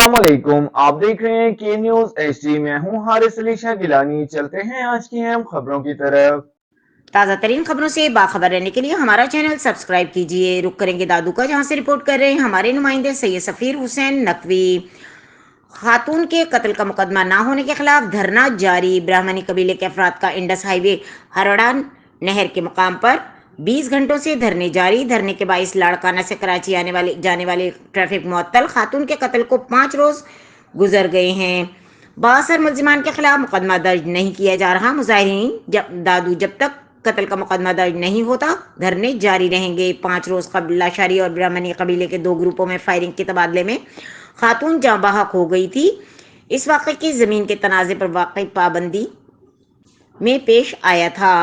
अस्सलामुअलैकुम, आप देख रहे हैं के न्यूज एचडी। मैं हूं हारिस अली शाह गिलानी। चलते हैं आज की अहम खबरों की तरफ। ताज़ा तरीन खबरों से बाखबर रहने के लिए हमारा चैनल सब्सक्राइब कीजिए। रुक करेंगे दादू का, जहां से रिपोर्ट कर रहे हैं हमारे नुमाइंदे सैयद सफीर हुसैन नकवी। खातून के कत्ल का मुकदमा ना होने के खिलाफ धरना जारी। ब्राह्मणी कबीले के अफराद का इंडस हाईवे हरड़ा नहर के मुकाम पर 20 घंटों से धरने जारी। धरने के बाईस लाड़काना से कराची जाने वाले ट्रैफिक मुअत्तल। खातून के कत्ल को 5 रोज गुजर गए हैं। 62 मुलजिमान के खिलाफ मुकदमा दर्ज नहीं किया जा रहा। मुजाहिरीन दादू, जब तक कत्ल का मुकदमा दर्ज नहीं होता धरने जारी रहेंगे। 5 रोज कबीला लाशारी और ब्राह्मणी कबीले के 2 ग्रुपों में फायरिंग के तबादले में खातून जाँ बहक हो गई थी। इस वाक़े की ज़मीन के तनाज़े पर वाक़ई पाबंदी में पेश आया था।